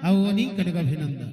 आओ अनेक अभिनंदन।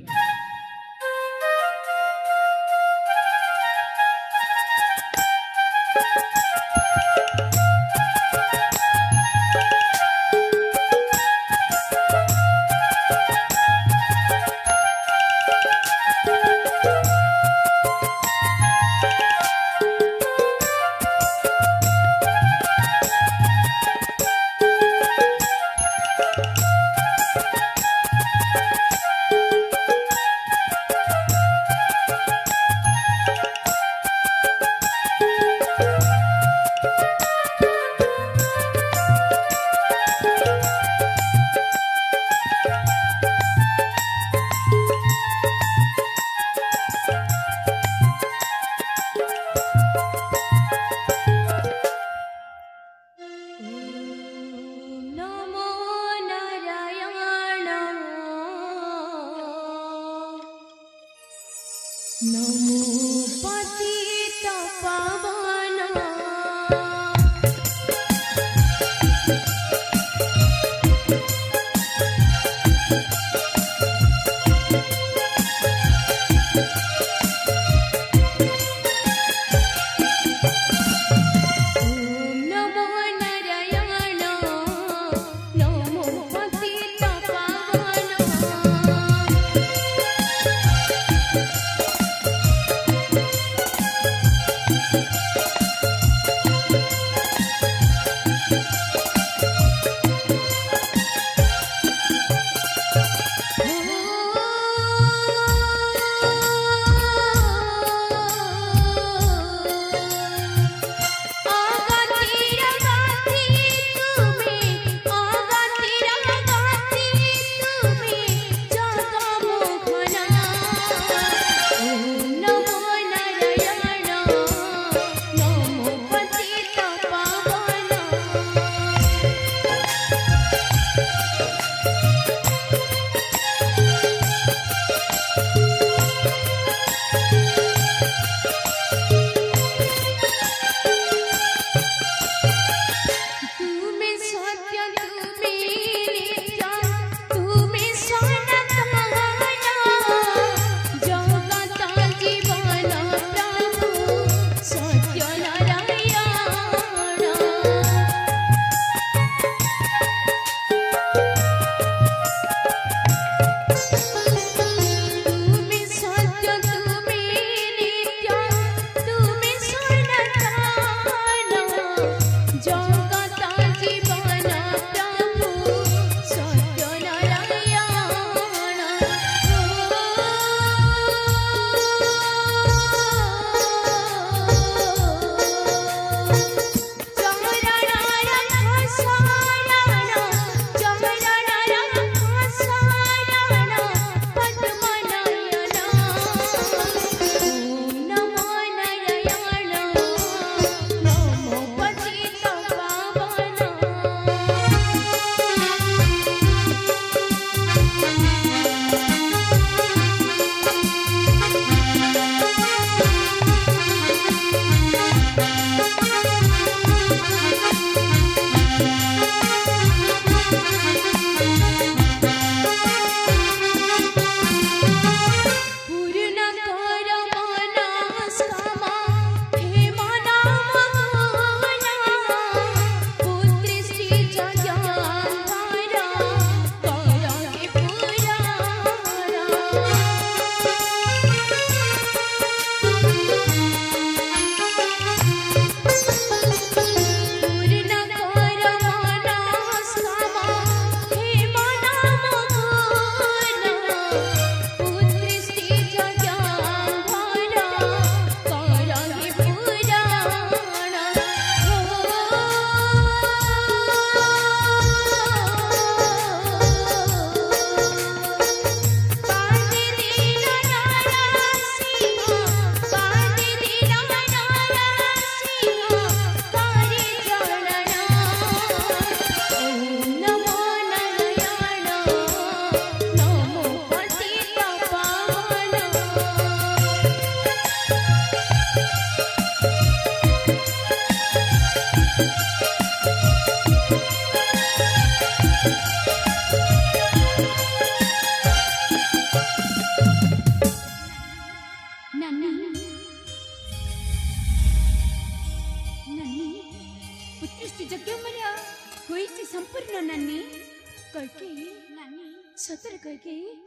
सतर कह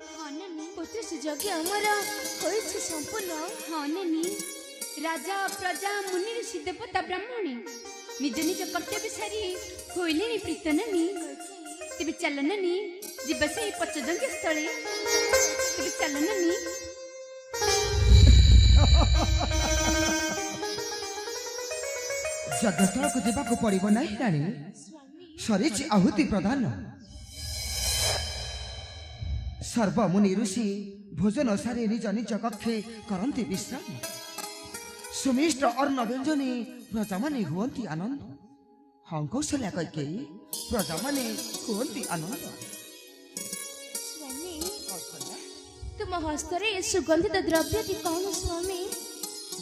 हाँ नानी पुत्र सुजोग्य अमर होई संपूर्ण हाँ नानी राजा प्रजा मुनि ऋषि देवता ब्राह्मणी निज निज कर्तव्य सारी होइले प्रीत नानी तेरे चल नानी जीव से पचदंग स्थले तेरे चल नानी जगस्थल को जीवा को पड़िबो नहीं रानी सरीच आहुति प्रधान सर्वमुनि ऋषि भोजन सारी निज निज कक्षे करन्ति विश्राम सुमिष्ट अर्ण व्यंजनी प्रजा माने हुअन्ति आनंद हाँ कौशल्या कह प्रजा माने हुअन्ति आनंद स्वामी तुम हस्तरे सुगंधित द्रव्य कौन स्वामी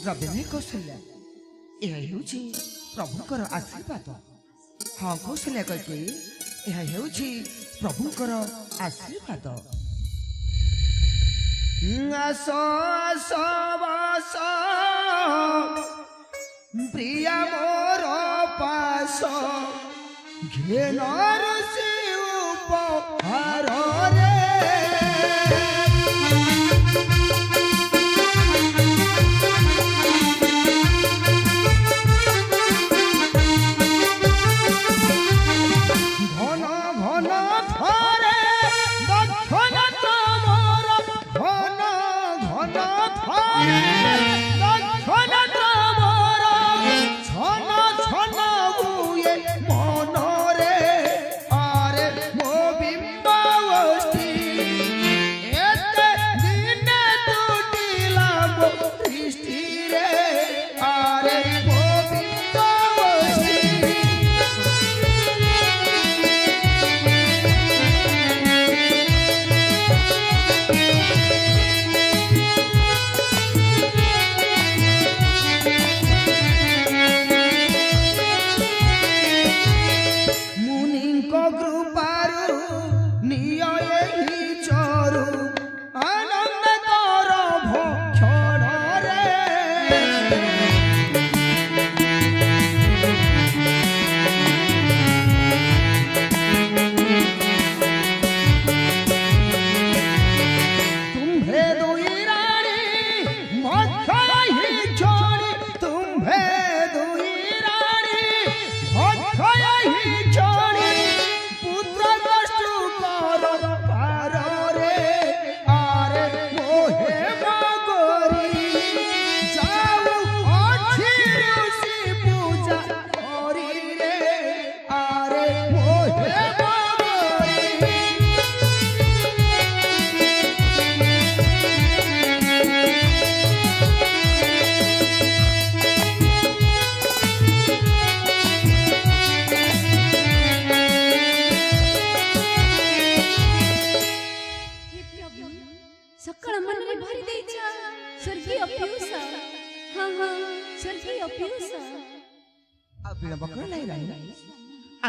द्रव्य नहीं कौशल्या यह हेउछि प्रभुकर आशीर्वाद हाँ कौशल्या कह यह हेउछि प्रभुकर आशीर्वाद प्रिया मोर पास घेनर से उपहार रे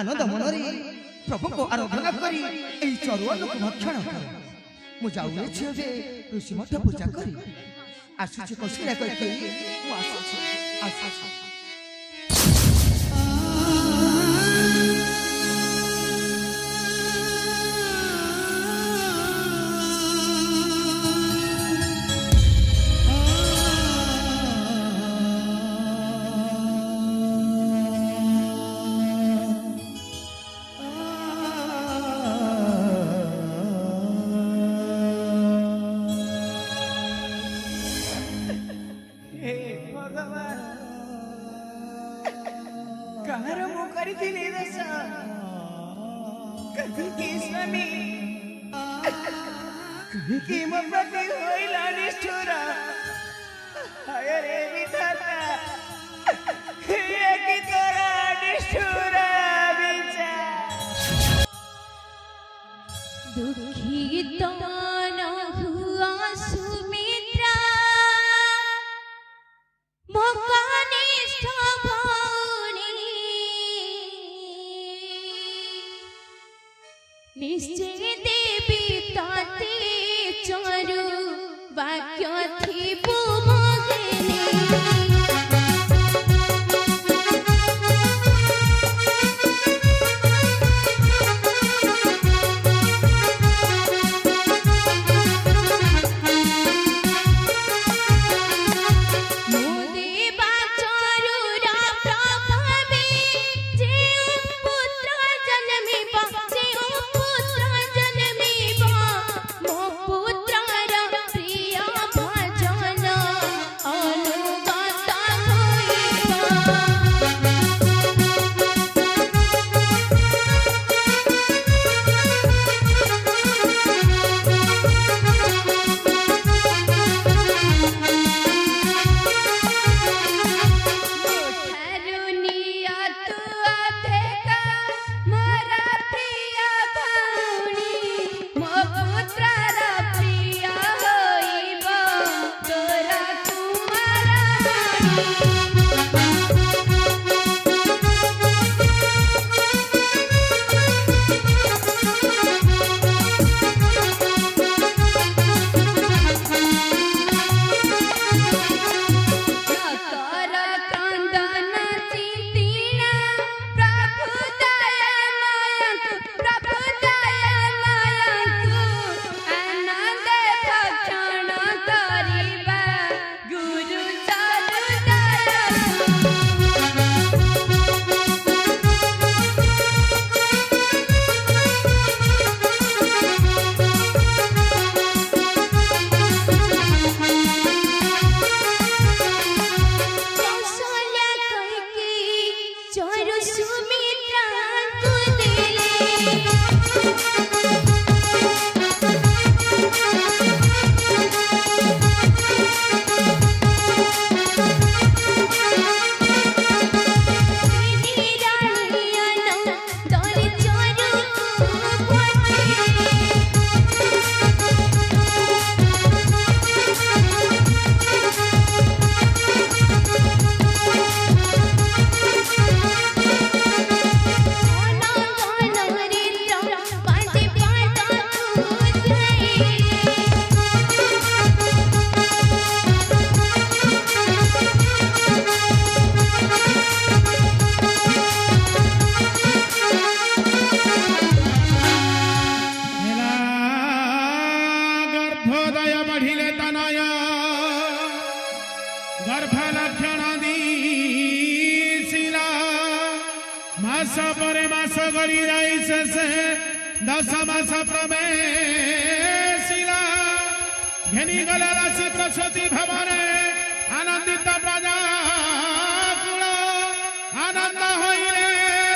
आनंद मनरे प्रभु को आराधना करी एई चरुआ लोक भक्षण मु जाउले छियो जे ऋषि मठ पूजा करी आसुछि कौशल्या कहि मु आसुछि निश्चय देवी ताते चरु वाक्य थी बुमगेनी दस मास प्रवेशिला घेनी गला राशि प्रसूति भवने आनंदित प्रजा कुल आनंद होइले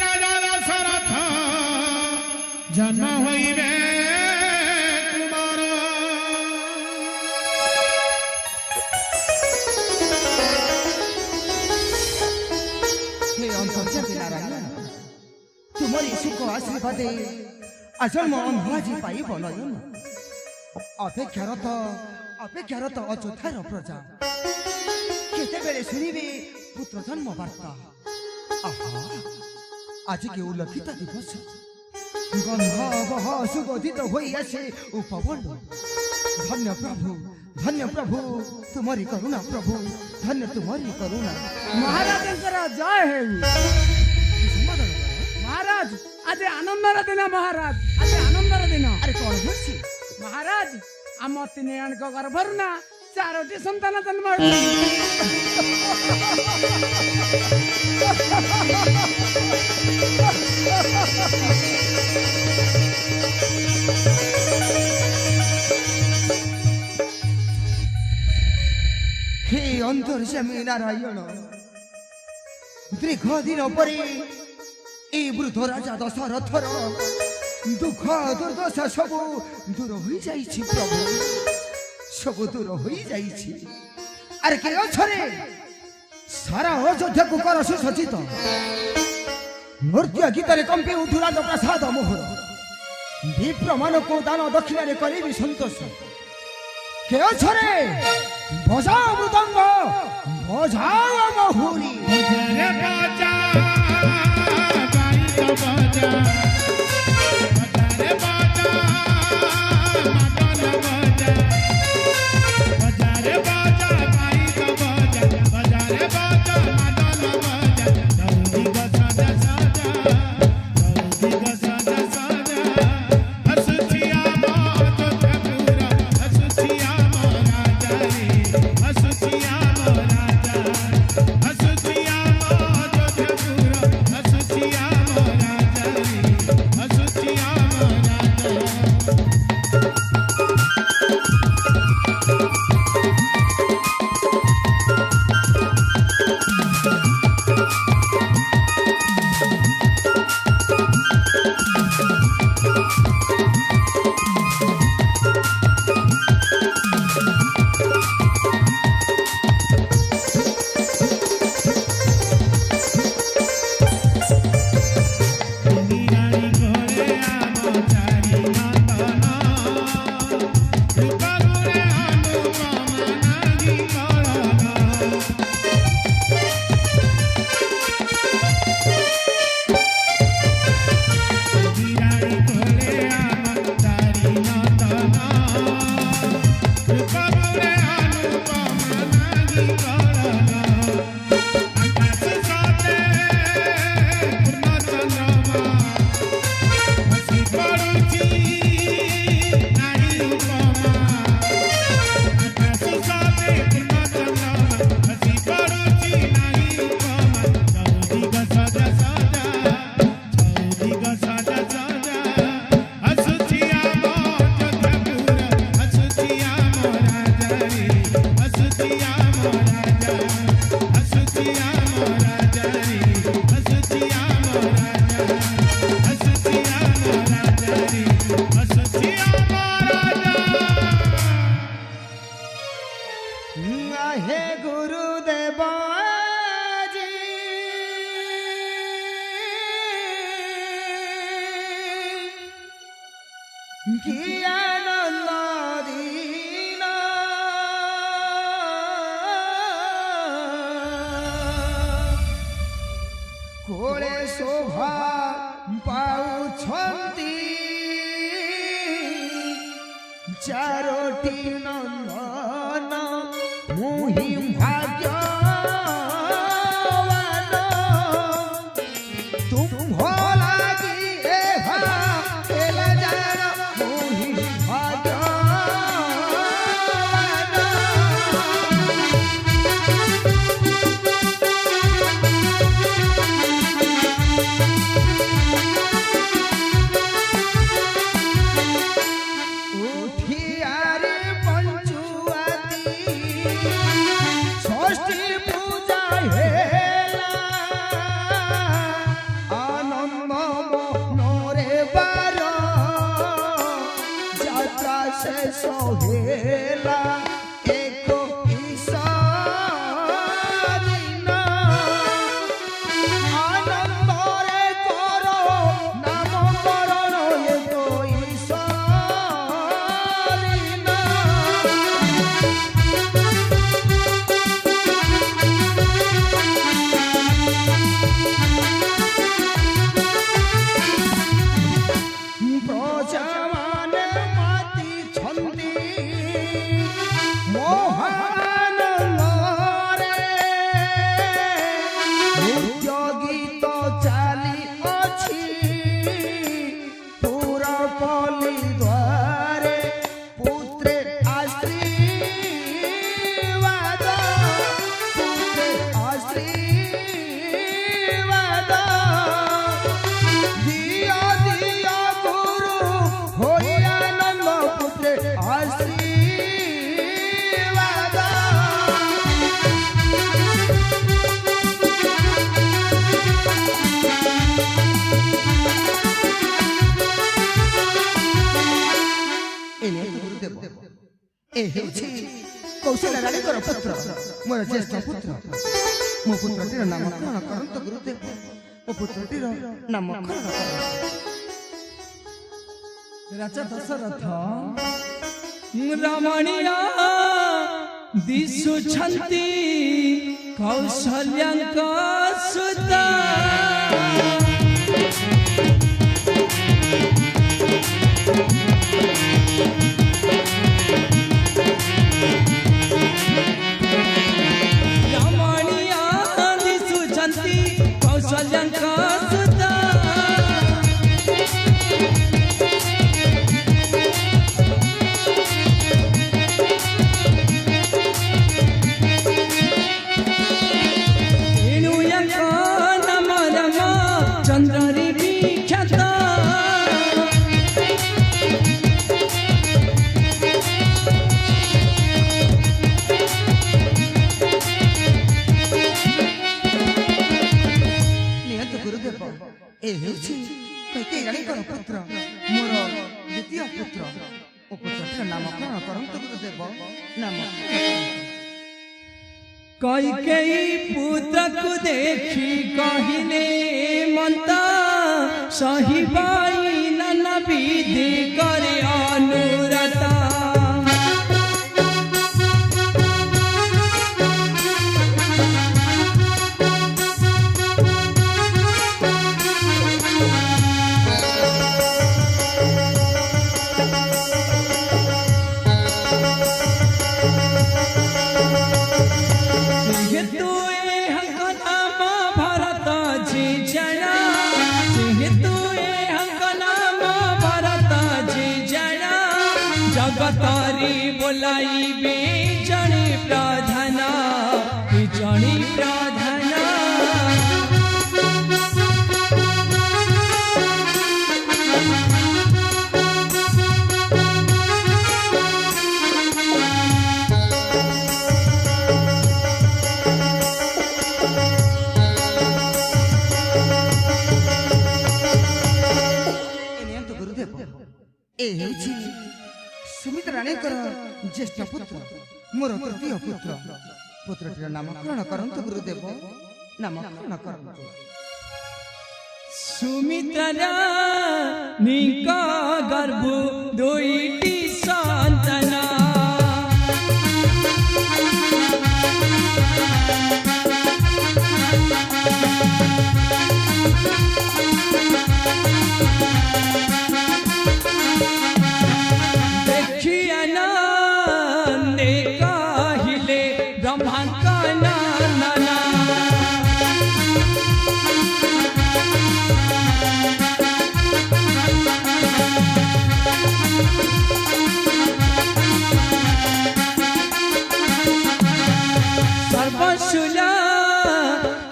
राजा दशरथ जन्म होइबे कुमार। हे अंतर्जाती नारायण तुम्हारी सुख आशीर्वाद अजन्म अनुभाजी पाइब नयन अपेक्षारत अଯଥାର प्रजा केतेबेले शुणिबे पुत्र जन्म वार्ता। आहा आज के उल्लखित दिवस गंधर्व सुगोधित होई आसे उपवन। धन्य प्रभु तुम्हारी करुणा प्रभु धन्य तुम्हारी करुणा। महाराज जय हे महाराज आज आनंदर दिन महाराज आज आनंदर दिन। अरे कौन होछि महाराज आम तीन जन गर्भर ना 4टी संतान जन्म हे अंतर्यामी नारायण दीर्घ दिन परे ए वृद्ध राजा दशरथर दुख दुर्दशा सब दूर हो जाइछि प्रभु सब दूर हो जाइछि। अरे के अछरे सारा अयोध्या को कर सुसज्जित नृत्य गीत रे कंपी उठु राज प्रसाद मोहर विप्र मान को दान दक्षिण रे करिबि संतोष। के अछरे बजाओ मृदंग बजाओ महुरी रे बाजा गाई तो बाजा रे बाजा मदन बाजा रे बाजा गाई तो बाजा रे बाजा मदन बाजा दौड़ी गसा साजा दौड़ी गसा साजा हसुचिया मोज ठकुरा हसुचिया मोराजा रे हसुचिया मोराजा हसुचिया मोज ठकुरा हसुचिया मोराजा रे हसुचिया मोराजा। हे गुरुदेव जी आनंद दीना कोले शोभा पाउछंती चारोटी नंदन मुहि भाग्यवान तुम भोला की ए भाला जान मुहि भाग्यवान उठियारे पंचुआती षष्ठी पूजा हेला आनंद मनोरे बार यात्रा से सोहेला एक दिन आनंद रे करो नाम करण एक प्रजाମାନେ ମାତି ଛନ୍ତି ମୋହାନନ୍ଦରେ ନୃତ୍ୟ ଗୀତ ଚାଲି ଅଛି ପୁରା ପଲ୍ଲୀ ଦ୍ୱାରେ ପୁତ୍ରେ ଆଶୀର୍ବାଦ ପୁତ୍ରେ ଆଶୀର୍ବାଦ दिया दिया गुरु होई आनंद पुत्रे आशीर्वाद एने गुरुदेव ए हेउछि कौशल्या राणीकर पुत्र मोर ज्येष्ठ पुत्र मो पुत्रटीर नामकरण करंत गुरुदेव ओ पुत्रटीर नामकरण राजा दशरथ रमणीया दिशुछन्ति कौशल्यांक सुता रमणीया दिशुछन्ति कौशल्यांक सुता चंद्री विख्यात निहत गुरुदेव ए हेउछि कैकेयी राणीकर पुत्र मोर द्वितीय पुत्र ओ पुत्रटीर नामकरण करंत गुरुदेव नामकरण कैकेयी पुत्र को देखी कहिले मंता सहिबाई नन विधि करे अनुरता जगतारी बोलाई बे जणी प्रार्थना जणी प्रार्थना गुरुदेव ए हेउछि सुमित्रा राणीकर ज्येष्ठ पुत्र मोर तृतीय पुत्र पुत्रटीर नामकरण करंत गुरुदेव नामकरण करंत सुमित्रा राणीक गर्भ दुईटी संतान देखिया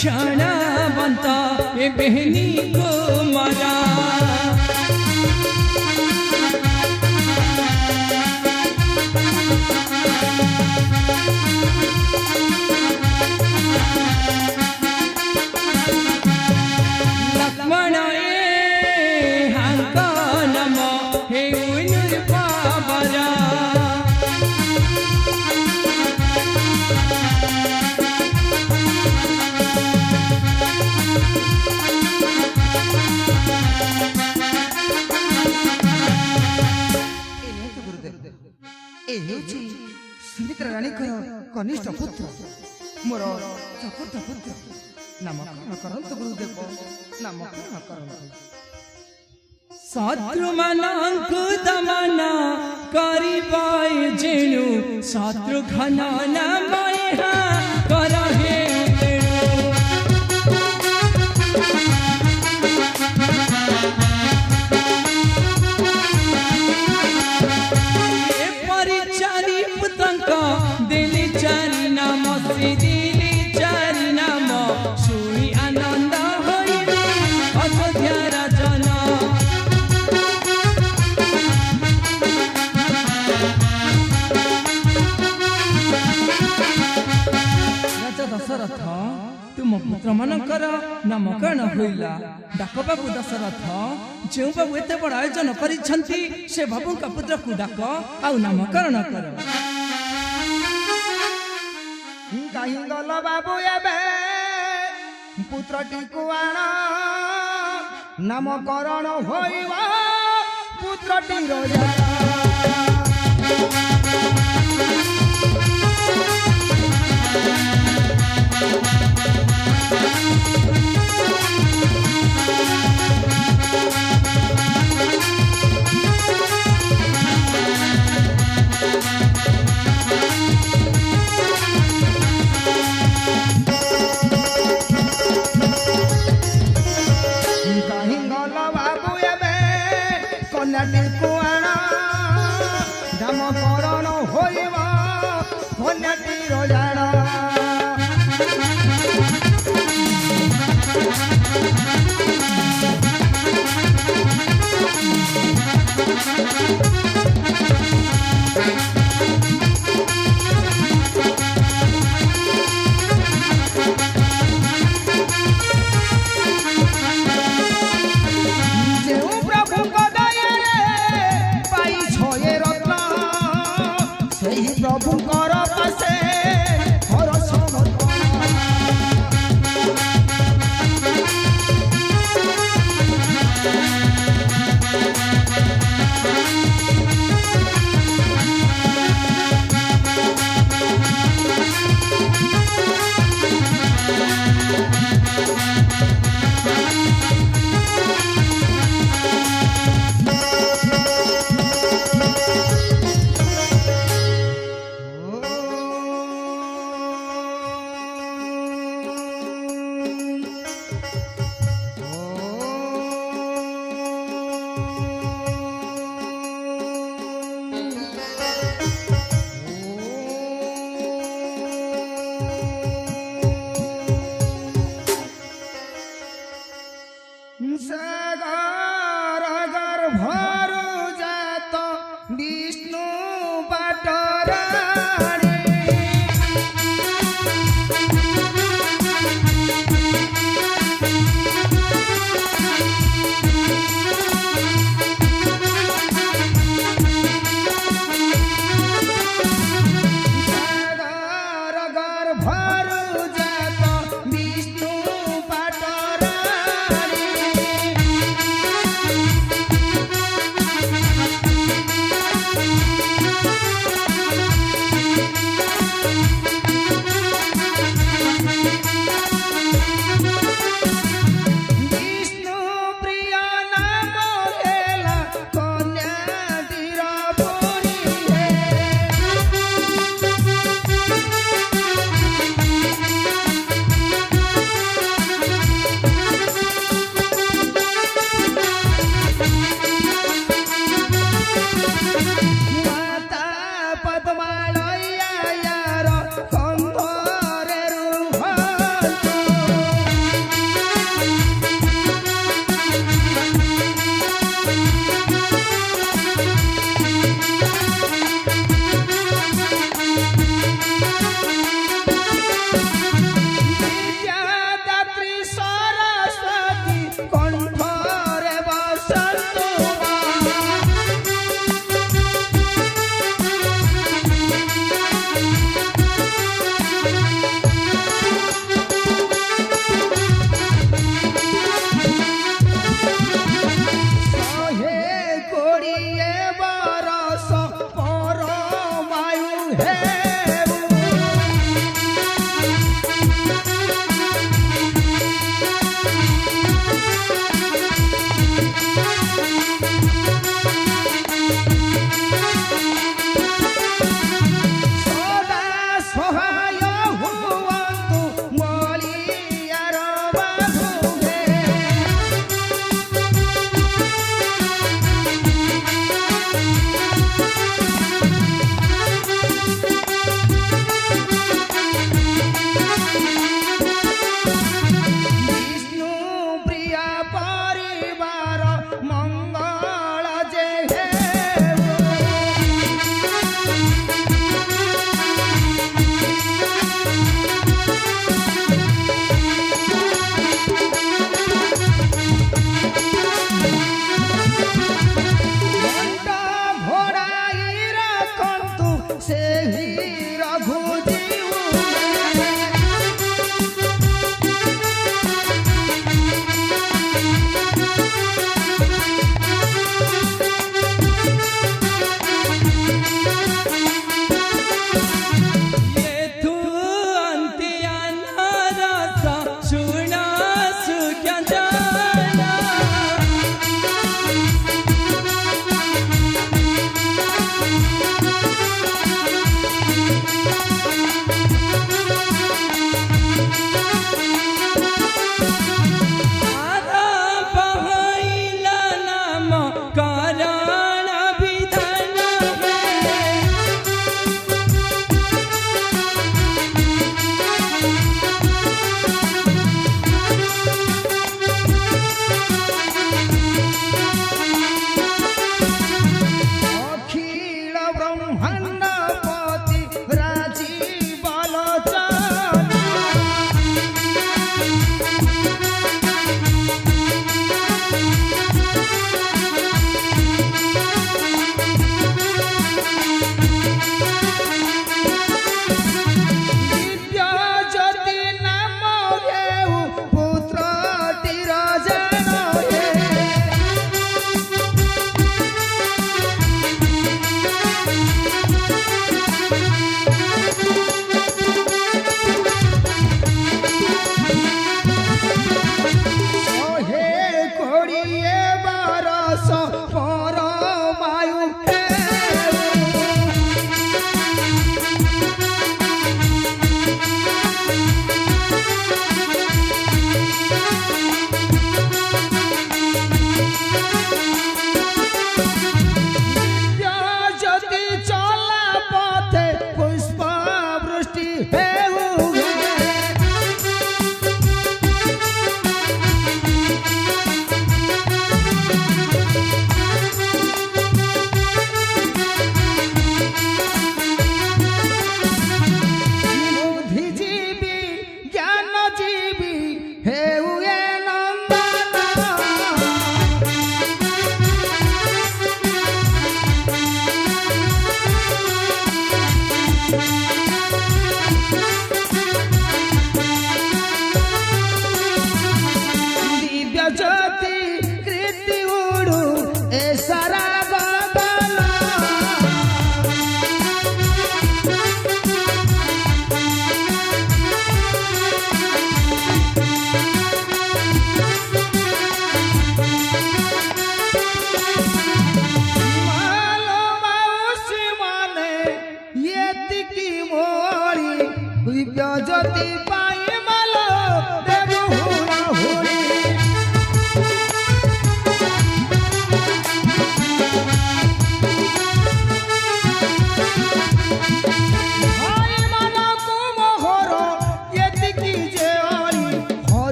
क्षणवंत ए बहनी कुमारा लक्ष्मण हांका नम हे उनुर पावरा सुमित्रा रानी कनिष्ठ पुत्र मोर चतुर्थ पुत्र नामकरण करंतु गुरुदेव नामकरण करंतु शत्रु मानंकु दमन करिबाय जेनु शत्रु घनन मयहा करहे परिचारी पुतंक दिली चारी नाम दिली चारी नाम सुई आनंद होई अयोध्या राजन राजा दशरथ तुम पुत्र मानकर नामकरण होइला डाक बाबू दशरथ जो बाबू एते बड़ आयोजन करिछंती से बाबू का पुत्र को डाक आ नामकरण कर कहीं गल बाबू एबे पुत्रटी को आण नामकरण होइबा पुत्रटी रोजा कन्याटी को आण नामकरण होइबा कन्याटी रोजाण विष्णु बटराणी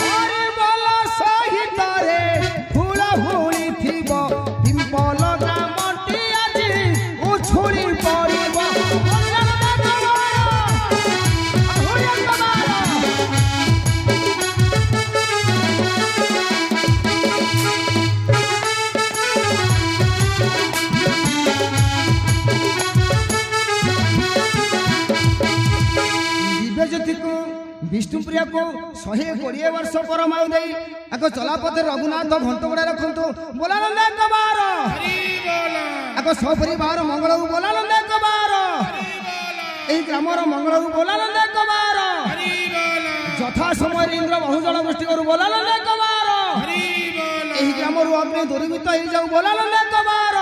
हरि सत्यज्योति को विष्णुप्रिया को 120 वर्ष परमायु दे आको चलापथे रघुनाथ घंटगुड़ा रखु बोलानंद एक बार आको सपरिवार मंगल बोलानंद एक बार यही ग्रामर मंगल बोलानंद एक बार यथा समय इंद्र बहुजल वृष्टि करू बोलानंद एक बार यही ग्रामर अग्नि दूरीभूत हो जाऊ बोलानंद एक बार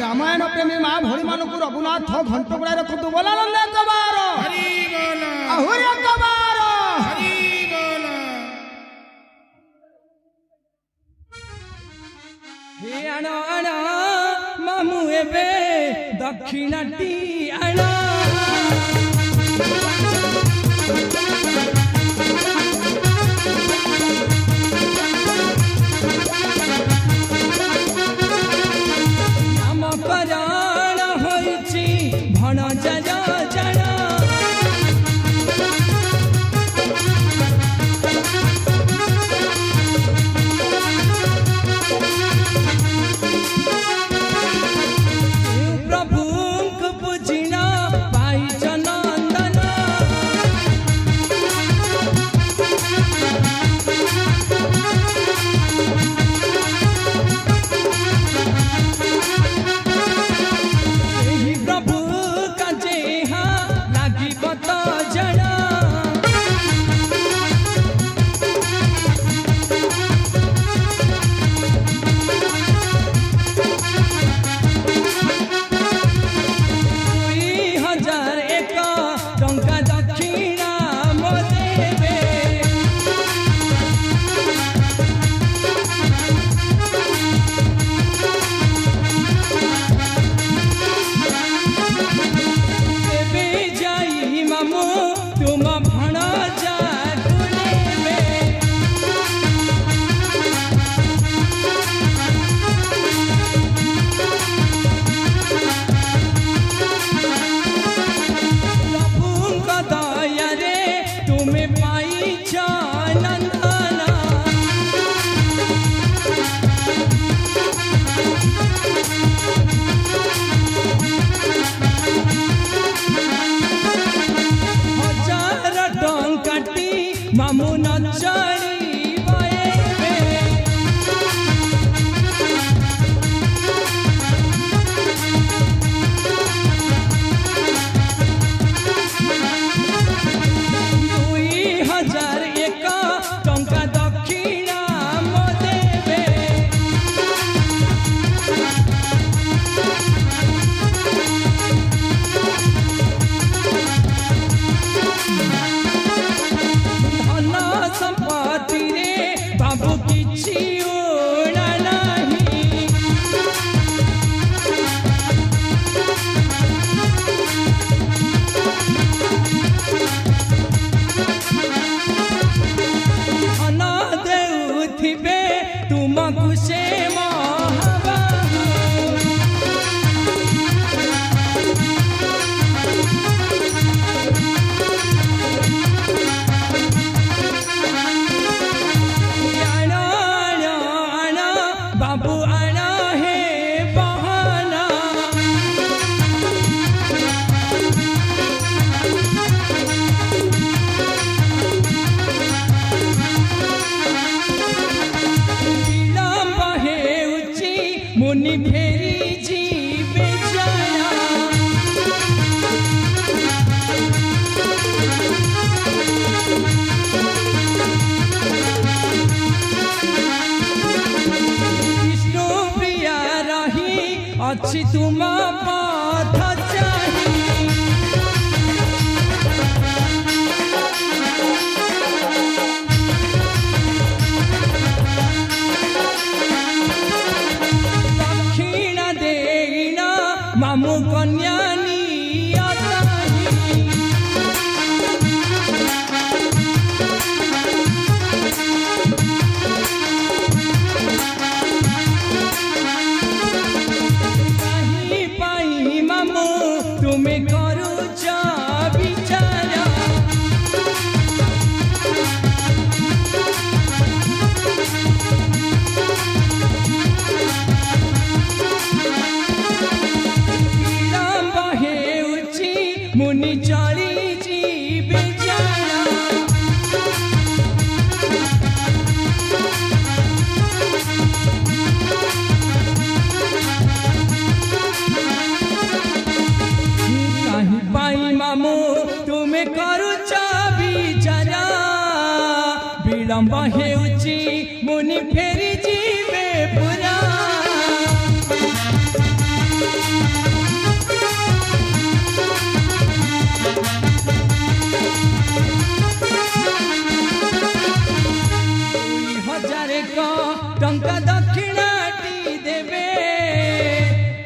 रामायण प्रेमी माँ भोली मानक रघुनाथ घंटगुड़ा रखु बोलानंद एक बार आहुरी एक बार हे आण आण मामू एबे दक्षिणाटी आण नामकरण होइछि भणजा जण मामू नचरी बाएबे संपा तुमे करुच विचार विलंब हेउची मुनि फेरी जीवे पुरा टंका दक्षिणाटी देवे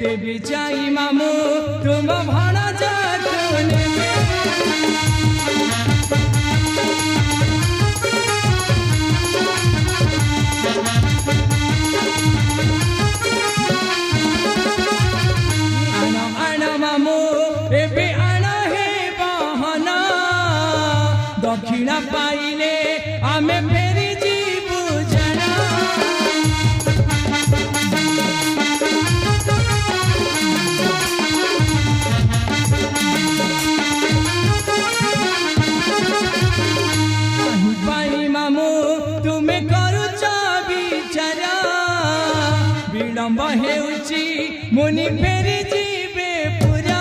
तेबी जाई मामू तुम भाड़ा जाटू नेबे आना आना मामू एबे आना हे बहना दक्षिणा पाइले आमे फेरी विलंब हेउची मुनि फेरी जीवे पुरा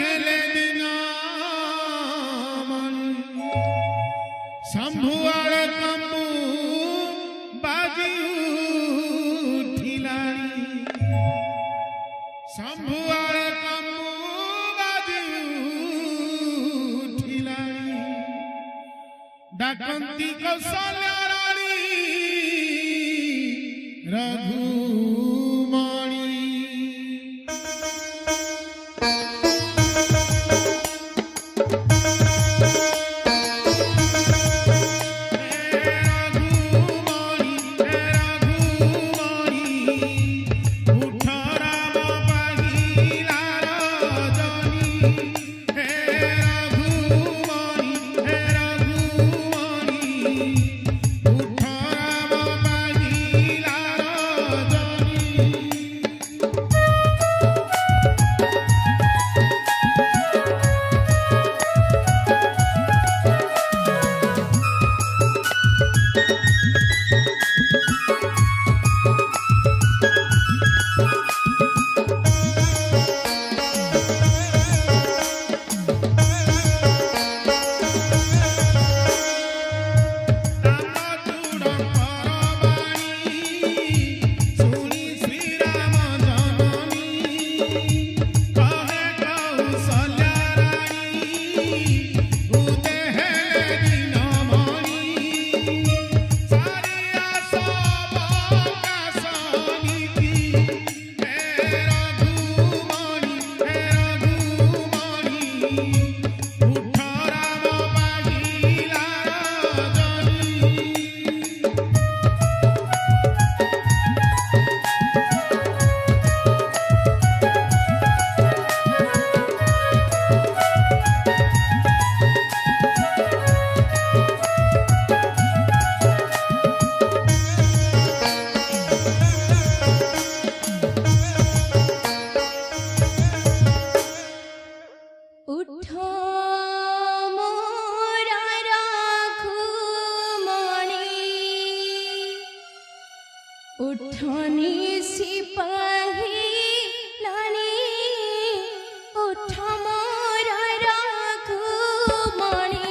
घेले दिना मणि शंभुआले कम्बू बाजी उठिलाणी शंभुआले कम्बू बाजी उठिलाणी डाकंती कौशल्या रानी रघुमणि उठनी सिपाही लानी उठ मोरा रघुमणि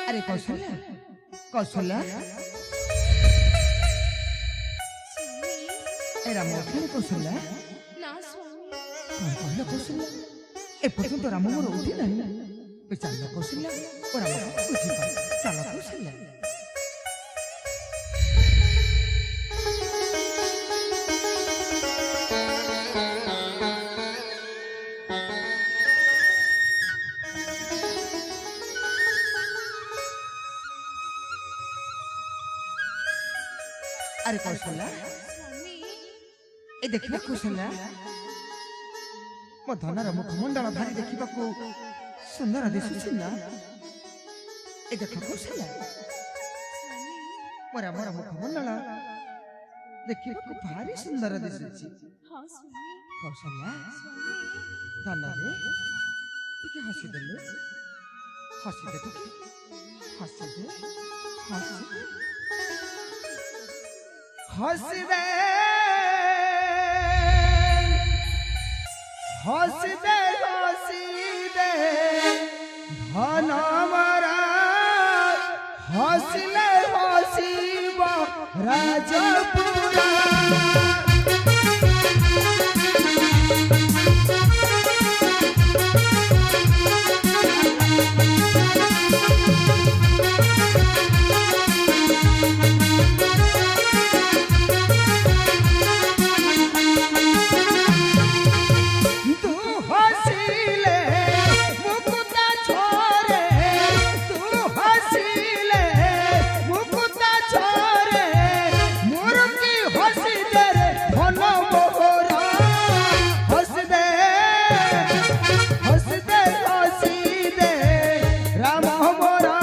अरे कौशल्या कौशल्या स्वामी ए राम उठे कौशल्या ना स्वामी कौन कहला कौशल्या ए पर्यंत राम मोर उठी नहीं ए चल कौशल्या और राम उठी पा चल कौशल्या अरे कौशल्या स्वामी ए देखिबा कौशल्या मो धनर मुखमंडल भारी देखिबाकू सुंदर दिसुछि ना ए देख कौशल्या मोरा मोरा मुखमंडल देखिबाकू भारी सुंदर दिसुछि हाँ स्वामी कौशल्या स्वामी धन रे टिके हसी देले हसी दे टिके हसी दे हसी दे हसी दे हसी दे हसी दे धन मरा हसले हसीब राजपुरा राम मोरा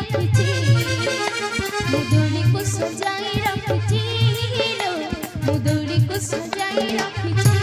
रखिछि मुदोली को सजाई रखिछि मुदोली को सजाई रखिछि